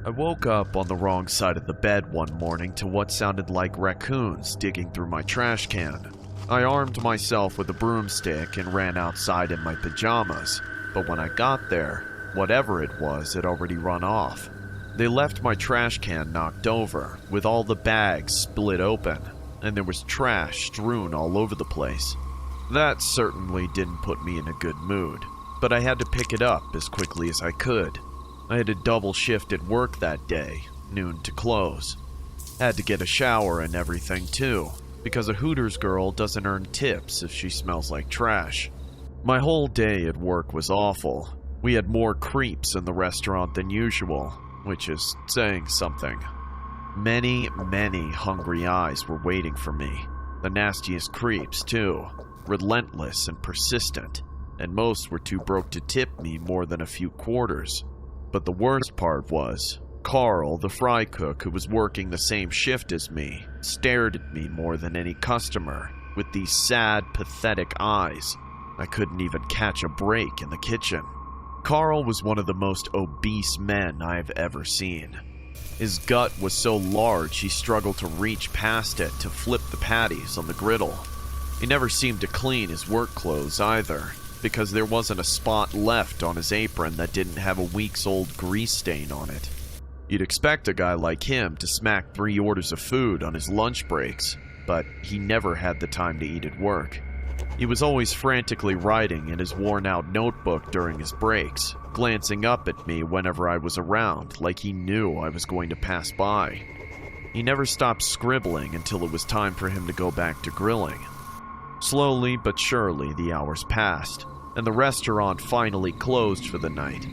I woke up on the wrong side of the bed one morning to what sounded like raccoons digging through my trash can. I armed myself with a broomstick and ran outside in my pajamas, but when I got there, whatever it was had already run off. They left my trash can knocked over, with all the bags split open, and there was trash strewn all over the place. That certainly didn't put me in a good mood, but I had to pick it up as quickly as I could. I had a double shift at work that day, noon to close. Had to get a shower and everything too, because a Hooters girl doesn't earn tips if she smells like trash. My whole day at work was awful. We had more creeps in the restaurant than usual, which is saying something. Many hungry eyes were waiting for me. The nastiest creeps too, relentless and persistent, and most were too broke to tip me more than a few quarters. But the worst part was, Carl, the fry cook who was working the same shift as me, stared at me more than any customer, with these sad, pathetic eyes. I couldn't even catch a break in the kitchen. Carl was one of the most obese men I've ever seen. His gut was so large he struggled to reach past it to flip the patties on the griddle. He never seemed to clean his work clothes either, because there wasn't a spot left on his apron that didn't have a week's-old grease stain on it. You'd expect a guy like him to smack 3 orders of food on his lunch breaks, but he never had the time to eat at work. He was always frantically writing in his worn-out notebook during his breaks, glancing up at me whenever I was around, like he knew I was going to pass by. He never stopped scribbling until it was time for him to go back to grilling. Slowly but surely the hours passed, and the restaurant finally closed for the night.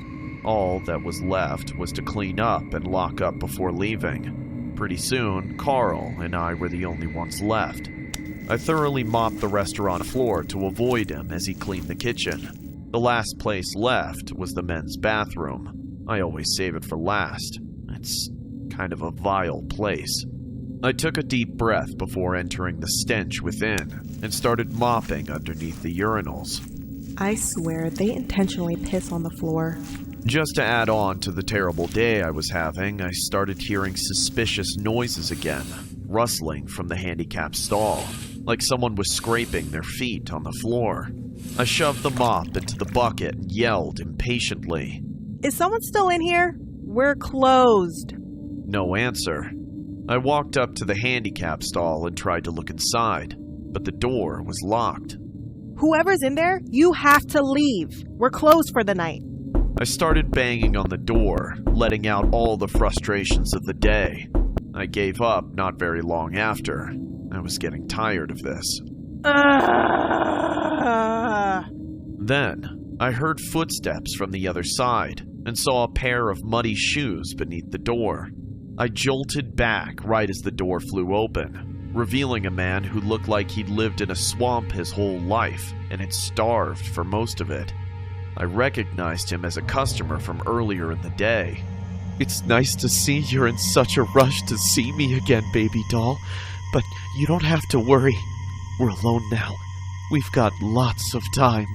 All that was left was to clean up and lock up before leaving. Pretty soon, Carl and I were the only ones left. I thoroughly mopped the restaurant floor to avoid him as he cleaned the kitchen. The last place left was the men's bathroom. I always save it for last. It's kind of a vile place. I took a deep breath before entering the stench within and started mopping underneath the urinals. I swear they intentionally piss on the floor. Just to add on to the terrible day I was having, I started hearing suspicious noises again, rustling from the handicap stall, like someone was scraping their feet on the floor. I shoved the mop into the bucket and yelled impatiently, "Is someone still in here? We're closed." No answer. I walked up to the handicap stall and tried to look inside, but the door was locked. "Whoever's in there, you have to leave. We're closed for the night." I started banging on the door, letting out all the frustrations of the day. I gave up not very long after. I was getting tired of this. Then, I heard footsteps from the other side and saw a pair of muddy shoes beneath the door. I jolted back right as the door flew open, revealing a man who looked like he'd lived in a swamp his whole life and had starved for most of it. I recognized him as a customer from earlier in the day. "It's nice to see you're in such a rush to see me again, baby doll, but you don't have to worry. We're alone now. We've got lots of time."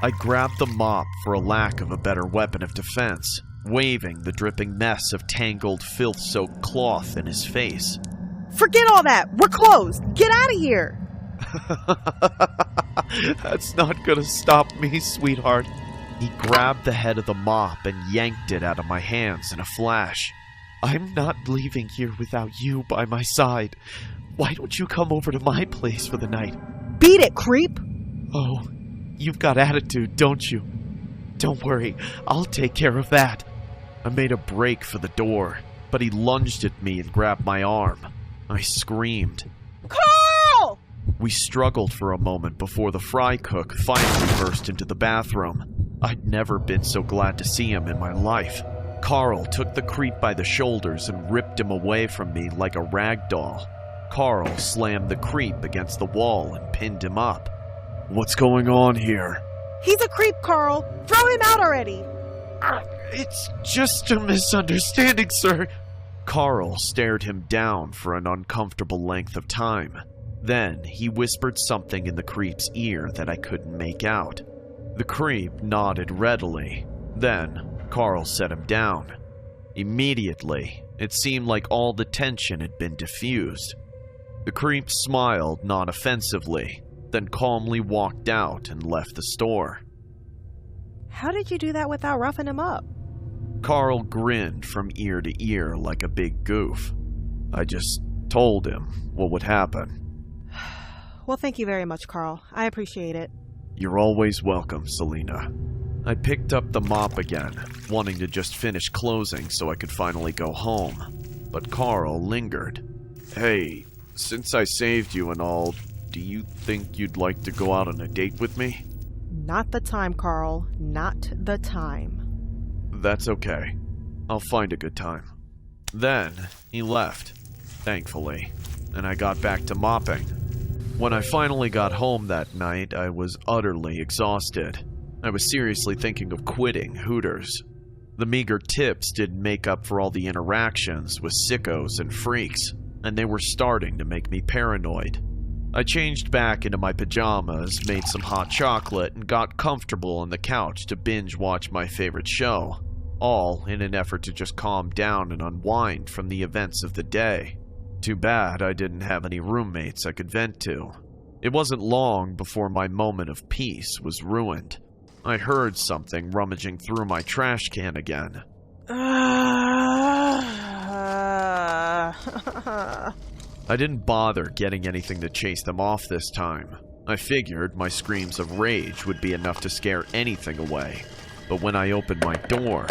I grabbed the mop for a lack of a better weapon of defense, waving the dripping mess of tangled, filth-soaked cloth in his face. "Forget all that! We're closed! Get out of here!" "That's not gonna stop me, sweetheart." He grabbed the head of the mop and yanked it out of my hands in a flash. "I'm not leaving here without you by my side. Why don't you come over to my place for the night?" "Beat it, creep!" "Oh, you've got attitude, don't you? Don't worry, I'll take care of that." I made a break for the door, but he lunged at me and grabbed my arm. I screamed. "Carl!" We struggled for a moment before the fry cook finally burst into the bathroom. I'd never been so glad to see him in my life. Carl took the creep by the shoulders and ripped him away from me like a rag doll. Carl slammed the creep against the wall and pinned him up. "What's going on here?" "He's a creep, Carl! Throw him out already!" "It's just a misunderstanding, sir." Carl stared him down for an uncomfortable length of time. Then he whispered something in the creep's ear that I couldn't make out. The creep nodded readily. Then Carl set him down. Immediately, it seemed like all the tension had been diffused. The creep smiled non-offensively, then calmly walked out and left the store. How did you do that without roughing him up? Carl grinned from ear to ear like a big goof. I just told him what would happen. Well, thank you very much, Carl. I appreciate it. You're always welcome, Selena. I picked up the mop again, wanting to just finish closing so I could finally go home. But Carl lingered. Hey, since I saved you and all, do you think you'd like to go out on a date with me? Not the time, Carl. Not the time. That's okay. I'll find a good time. Then, he left, thankfully, and I got back to mopping. When I finally got home that night, I was utterly exhausted. I was seriously thinking of quitting Hooters. The meager tips didn't make up for all the interactions with sickos and freaks, and they were starting to make me paranoid. I changed back into my pajamas, made some hot chocolate, and got comfortable on the couch to binge watch my favorite show, all in an effort to just calm down and unwind from the events of the day. Too bad I didn't have any roommates I could vent to. It wasn't long before my moment of peace was ruined. I heard something rummaging through my trash can again. I didn't bother getting anything to chase them off this time. I figured my screams of rage would be enough to scare anything away. But when I opened my door,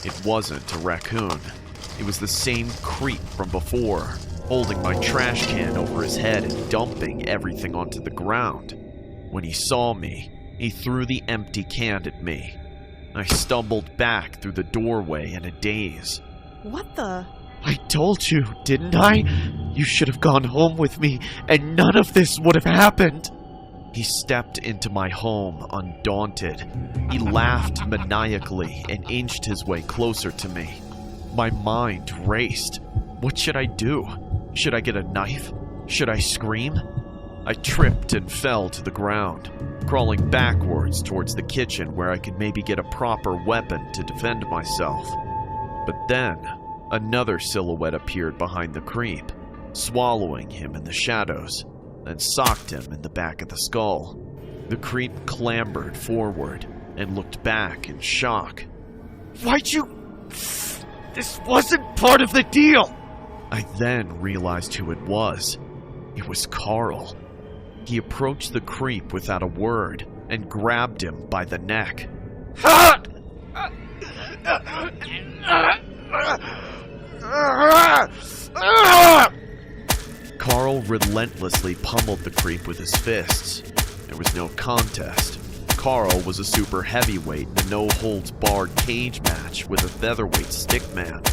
it wasn't a raccoon. It was the same creep from before, holding my trash can over his head and dumping everything onto the ground. When he saw me, he threw the empty can at me. I stumbled back through the doorway in a daze. What the? I told you, didn't I? You should have gone home with me, and none of this would have happened. He stepped into my home undaunted. He laughed maniacally and inched his way closer to me. My mind raced. What should I do? Should I get a knife? Should I scream? I tripped and fell to the ground, crawling backwards towards the kitchen where I could maybe get a proper weapon to defend myself. But then, another silhouette appeared behind the creep, swallowing him in the shadows, then socked him in the back of the skull. The creep clambered forward and looked back in shock. Why'd you... This wasn't part of the deal! I then realized who it was. It was Carl. He approached the creep without a word and grabbed him by the neck. Carl relentlessly pummeled the creep with his fists. There was no contest. Carl was a super heavyweight in a no-holds-barred cage match with a featherweight stickman.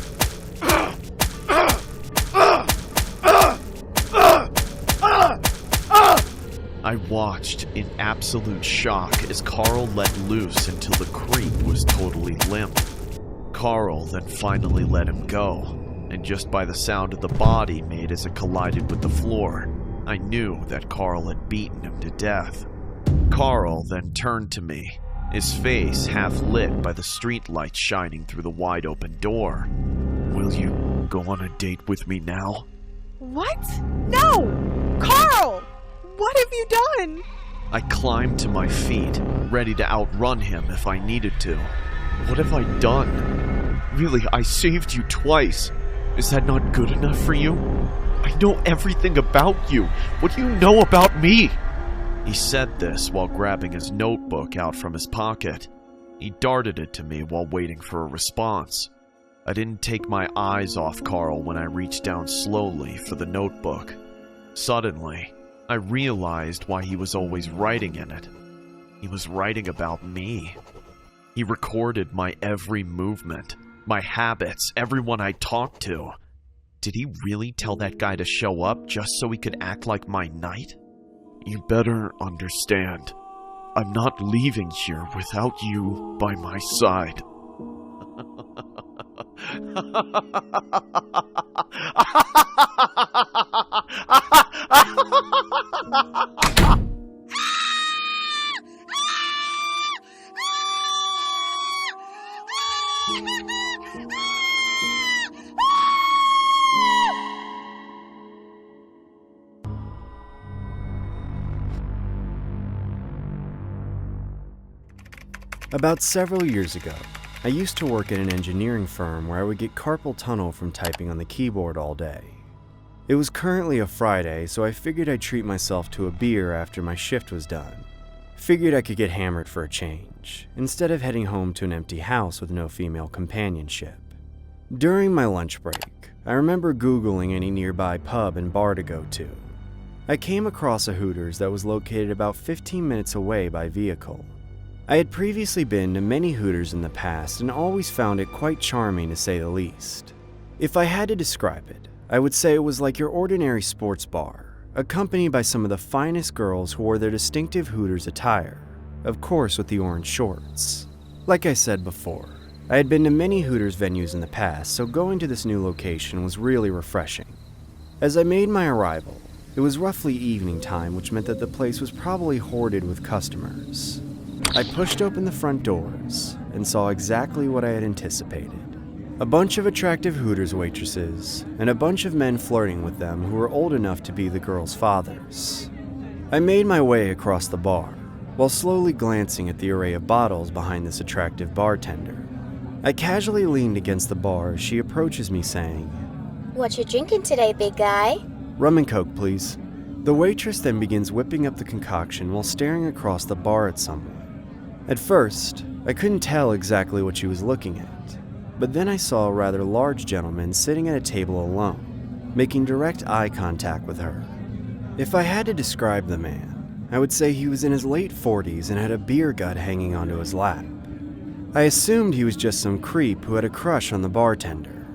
I watched in absolute shock as Carl let loose until the creep was totally limp. Carl then finally let him go, and just by the sound of the body made as it collided with the floor, I knew that Carl had beaten him to death. Carl then turned to me, his face half lit by the streetlight shining through the wide-open door. Will you go on a date with me now? What? No! Carl! What have you done? I climbed to my feet, ready to outrun him if I needed to. What have I done? Really, I saved you twice. Is that not good enough for you? I know everything about you. What do you know about me? He said this while grabbing his notebook out from his pocket. He darted it to me while waiting for a response. I didn't take my eyes off Carl when I reached down slowly for the notebook. Suddenly, I realized why he was always writing in it. He was writing about me. He recorded my every movement, my habits, everyone I talked to. Did he really tell that guy to show up just so he could act like my knight? You better understand, I'm not leaving here without you by my side. About several years ago, I used to work at an engineering firm where I would get carpal tunnel from typing on the keyboard all day. It was currently a Friday, so I figured I'd treat myself to a beer after my shift was done. Figured I could get hammered for a change, instead of heading home to an empty house with no female companionship. During my lunch break, I remember Googling any nearby pub and bar to go to. I came across a Hooters that was located about 15 minutes away by vehicle. I had previously been to many Hooters in the past and always found it quite charming to say the least. If I had to describe it, I would say it was like your ordinary sports bar, accompanied by some of the finest girls who wore their distinctive Hooters attire, of course with the orange shorts. Like I said before, I had been to many Hooters venues in the past, so going to this new location was really refreshing. As I made my arrival, it was roughly evening time, which meant that the place was probably hoarded with customers. I pushed open the front doors and saw exactly what I had anticipated. A bunch of attractive Hooters waitresses and a bunch of men flirting with them who were old enough to be the girls' fathers. I made my way across the bar, while slowly glancing at the array of bottles behind this attractive bartender. I casually leaned against the bar as she approaches me saying, "What you drinking today, big guy?" "Rum and Coke, please." The waitress then begins whipping up the concoction while staring across the bar at someone. At first, I couldn't tell exactly what she was looking at, but then I saw a rather large gentleman sitting at a table alone, making direct eye contact with her. If I had to describe the man, I would say he was in his late 40s and had a beer gut hanging onto his lap. I assumed he was just some creep who had a crush on the bartender.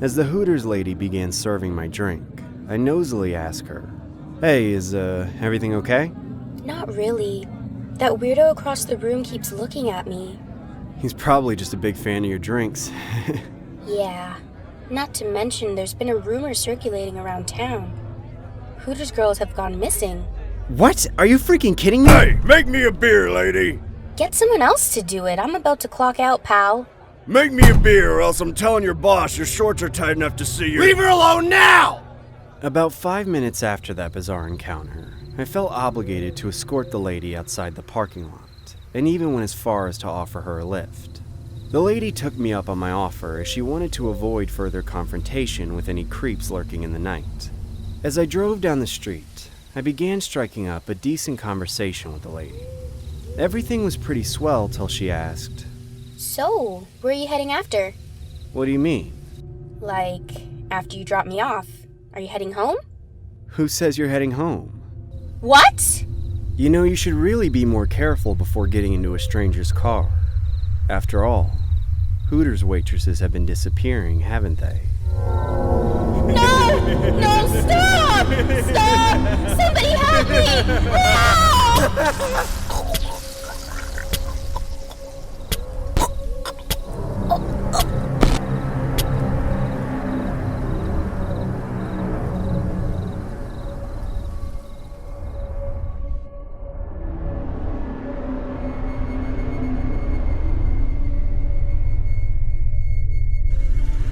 As the Hooters lady began serving my drink, I nosily asked her, "Hey, is everything okay?" "Not really. That weirdo across the room keeps looking at me." "He's probably just a big fan of your drinks." "Yeah. Not to mention there's been a rumor circulating around town. Hooters girls have gone missing." "What? Are you freaking kidding me?" "Hey, make me a beer, lady." "Get someone else to do it. I'm about to clock out, pal." "Make me a beer or else I'm telling your boss your shorts are tight enough to see your—" "Leave her alone now!" About 5 minutes after that bizarre encounter, I felt obligated to escort the lady outside the parking lot, and even went as far as to offer her a lift. The lady took me up on my offer as she wanted to avoid further confrontation with any creeps lurking in the night. As I drove down the street, I began striking up a decent conversation with the lady. Everything was pretty swell till she asked, "So, where are you heading after?" "What do you mean?" "Like, after you drop me off. Are you heading home?" "Who says you're heading home?" "What?" "You know, you should really be more careful before getting into a stranger's car. After all, Hooters waitresses have been disappearing, haven't they?" "No! No, stop! Stop! Somebody help me! No!"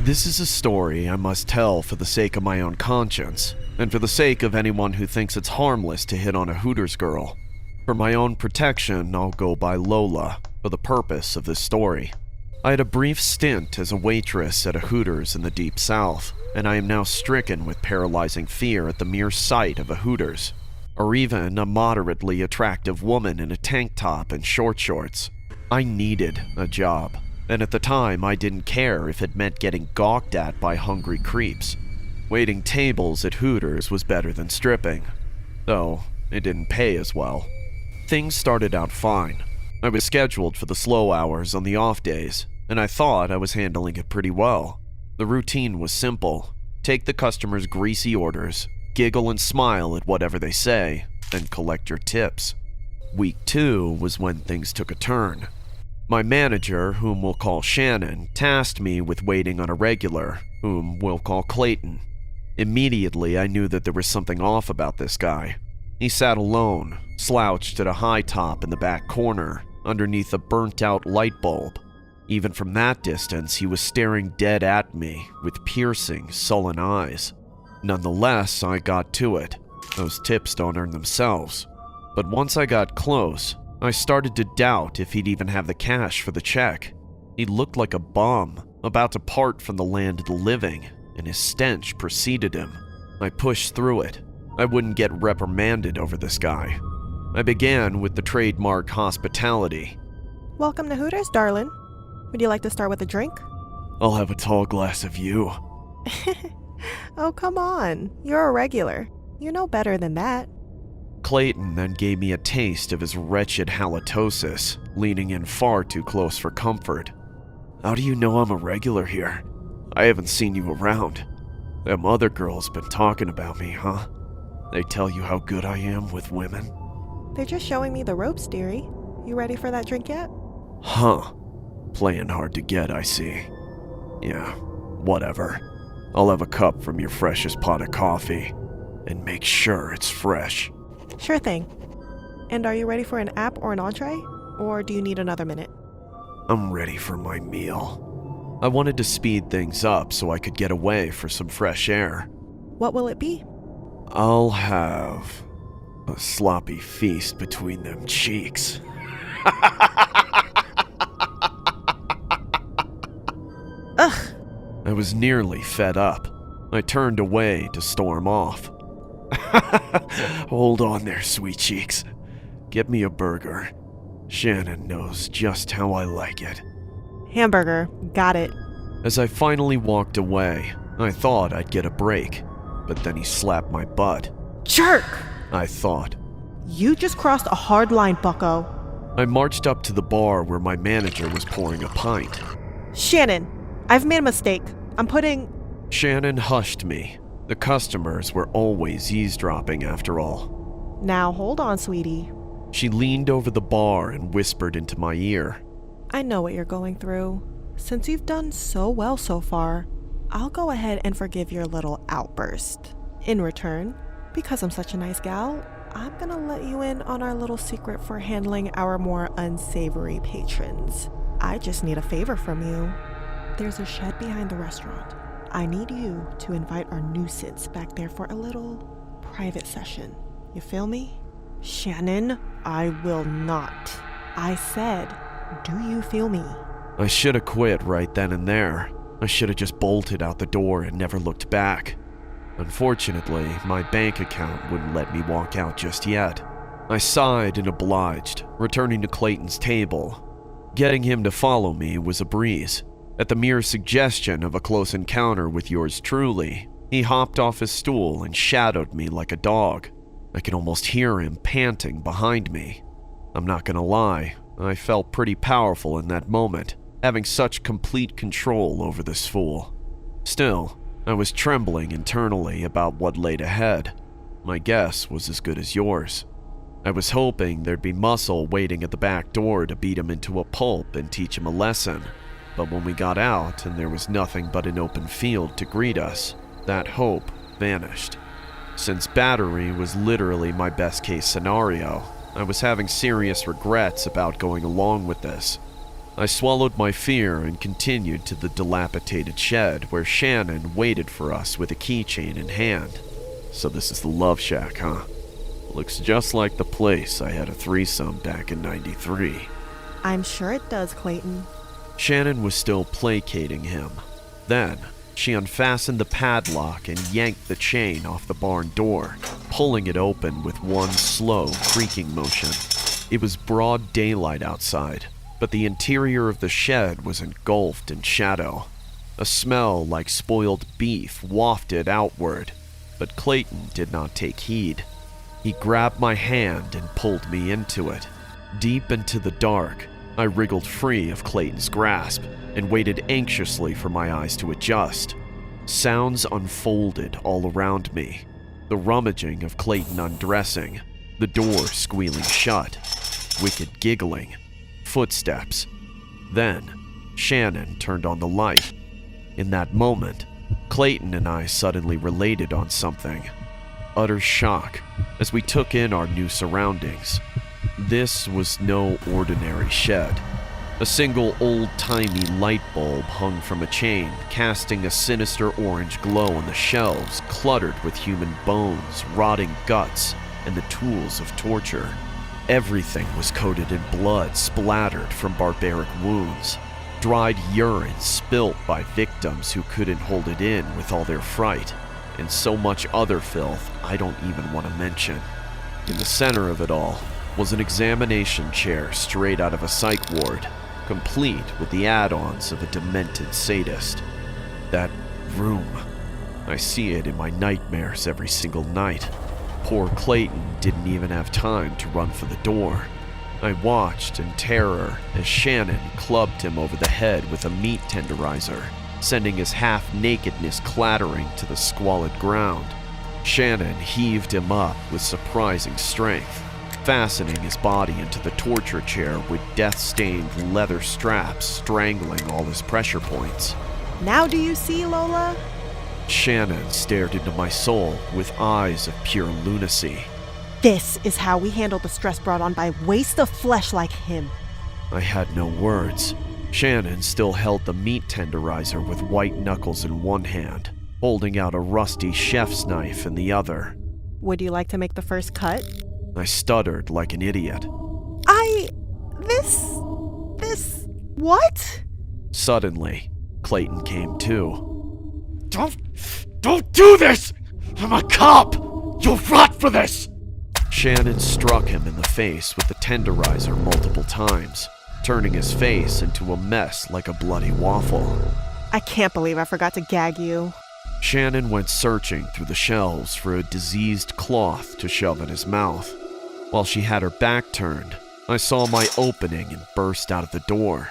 This is a story I must tell for the sake of my own conscience, and for the sake of anyone who thinks it's harmless to hit on a Hooters girl. For my own protection, I'll go by Lola for the purpose of this story. I had a brief stint as a waitress at a Hooters in the Deep South, and I am now stricken with paralyzing fear at the mere sight of a Hooters, or even a moderately attractive woman in a tank top and short shorts. I needed a job. And at the time, I didn't care if it meant getting gawked at by hungry creeps. Waiting tables at Hooters was better than stripping, though it didn't pay as well. Things started out fine. I was scheduled for the slow hours on the off days, and I thought I was handling it pretty well. The routine was simple. Take the customer's greasy orders, giggle and smile at whatever they say, and collect your tips. Week 2 was when things took a turn. My manager, whom we'll call Shannon, tasked me with waiting on a regular, whom we'll call Clayton. Immediately, I knew that there was something off about this guy. He sat alone, slouched at a high top in the back corner, underneath a burnt-out light bulb. Even from that distance, he was staring dead at me with piercing, sullen eyes. Nonetheless, I got to it. Those tips don't earn themselves. But once I got close, I started to doubt if he'd even have the cash for the check. He looked like a bum, about to part from the land of the living, and his stench preceded him. I pushed through it. I wouldn't get reprimanded over this guy. I began with the trademark hospitality. Welcome to Hooters, darling. Would you like to start with a drink? I'll have a tall glass of you. Oh, come on. You're a regular. You know better than that. Clayton then gave me a taste of his wretched halitosis, leaning in far too close for comfort. How do you know I'm a regular here? I haven't seen you around. Them other girls been talking about me, huh? They tell you how good I am with women? They're just showing me the ropes, dearie. You ready for that drink yet? Huh. Playing hard to get, I see. Yeah, whatever. I'll have a cup from your freshest pot of coffee. And make sure it's fresh. Sure thing. And are you ready for an app or an entree? Or do you need another minute? I'm ready for my meal. I wanted to speed things up so I could get away for some fresh air. What will it be? I'll have a sloppy feast between them cheeks. Ugh! I was nearly fed up. I turned away to storm off. Hold on there, sweet cheeks. Get me a burger. Shannon knows just how I like it. Hamburger. Got it. As I finally walked away, I thought I'd get a break, but then he slapped my butt. Jerk! I thought. You just crossed a hard line, bucko. I marched up to the bar where my manager was pouring a pint. Shannon, I've made a mistake. I'm putting... Shannon hushed me. The customers were always eavesdropping after all. Now hold on, sweetie. She leaned over the bar and whispered into my ear. I know what you're going through. Since you've done so well so far, I'll go ahead and forgive your little outburst. In return, because I'm such a nice gal, I'm gonna let you in on our little secret for handling our more unsavory patrons. I just need a favor from you. There's a shed behind the restaurant. I need you to invite our nuisance back there for a little private session. You feel me? Shannon, I will not. I said, do you feel me? I should have quit right then and there. I should have just bolted out the door and never looked back. Unfortunately, my bank account wouldn't let me walk out just yet. I sighed and obliged, returning to Clayton's table. Getting him to follow me was a breeze. At the mere suggestion of a close encounter with yours truly, he hopped off his stool and shadowed me like a dog. I could almost hear him panting behind me. I'm not gonna lie, I felt pretty powerful in that moment, having such complete control over this fool. Still, I was trembling internally about what laid ahead. My guess was as good as yours. I was hoping there'd be muscle waiting at the back door to beat him into a pulp and teach him a lesson. But when we got out and there was nothing but an open field to greet us, that hope vanished. Since battery was literally my best case scenario, I was having serious regrets about going along with this. I swallowed my fear and continued to the dilapidated shed where Shannon waited for us with a keychain in hand. So this is the Love Shack, huh? Looks just like the place I had a threesome back in '93. I'm sure it does, Clayton. Shannon was still placating him. Then, she unfastened the padlock and yanked the chain off the barn door, pulling it open with one slow creaking motion. It was broad daylight outside, but the interior of the shed was engulfed in shadow. A smell like spoiled beef wafted outward, but Clayton did not take heed. He grabbed my hand and pulled me into it. Deep into the dark, I wriggled free of Clayton's grasp and waited anxiously for my eyes to adjust. Sounds unfolded all around me. The rummaging of Clayton undressing, the door squealing shut, wicked giggling, footsteps. Then, Shannon turned on the light. In that moment, Clayton and I suddenly related on something. Utter shock as we took in our new surroundings. This was no ordinary shed. A single old-timey light bulb hung from a chain, casting a sinister orange glow on the shelves cluttered with human bones, rotting guts, and the tools of torture. Everything was coated in blood splattered from barbaric wounds, dried urine spilt by victims who couldn't hold it in with all their fright, and so much other filth I don't even want to mention. In the center of it all was an examination chair straight out of a psych ward, complete with the add-ons of a demented sadist. That room, I see it in my nightmares every single night. Poor Clayton didn't even have time to run for the door. I watched in terror as Shannon clubbed him over the head with a meat tenderizer, sending his half-nakedness clattering to the squalid ground. Shannon heaved him up with surprising strength, fastening his body into the torture chair with death-stained leather straps strangling all his pressure points. Now do you see, Lola? Shannon stared into my soul with eyes of pure lunacy. This is how we handle the stress brought on by waste of flesh like him. I had no words. Shannon still held the meat tenderizer with white knuckles in one hand, holding out a rusty chef's knife in the other. Would you like to make the first cut? I stuttered like an idiot. This, what? Suddenly, Clayton came to. Don't do this! I'm a cop! You'll rot for this! Shannon struck him in the face with the tenderizer multiple times, turning his face into a mess like a bloody waffle. I can't believe I forgot to gag you. Shannon went searching through the shelves for a diseased cloth to shove in his mouth. While she had her back turned, I saw my opening and burst out of the door.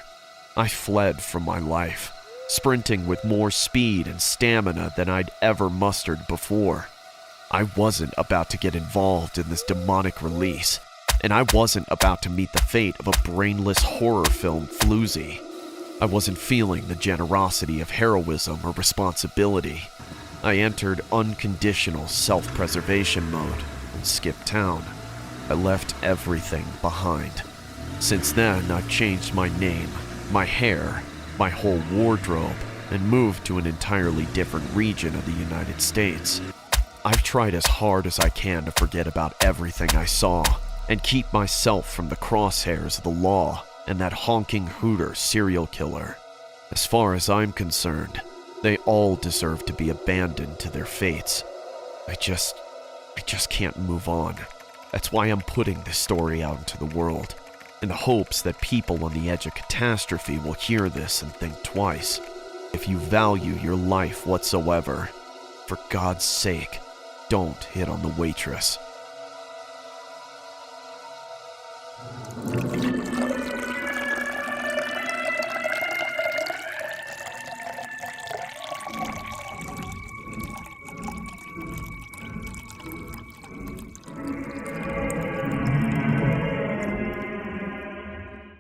I fled from my life, sprinting with more speed and stamina than I'd ever mustered before. I wasn't about to get involved in this demonic release, and I wasn't about to meet the fate of a brainless horror film floozy. I wasn't feeling the generosity of heroism or responsibility. I entered unconditional self-preservation mode and skipped town. I left everything behind. Since then, I've changed my name, my hair, my whole wardrobe, and moved to an entirely different region of the United States. I've tried as hard as I can to forget about everything I saw and keep myself from the crosshairs of the law and that honking Hooters serial killer. As far as I'm concerned, they all deserve to be abandoned to their fates. I just can't move on. That's why I'm putting this story out into the world, in the hopes that people on the edge of catastrophe will hear this and think twice. If you value your life whatsoever, for God's sake, don't hit on the waitress.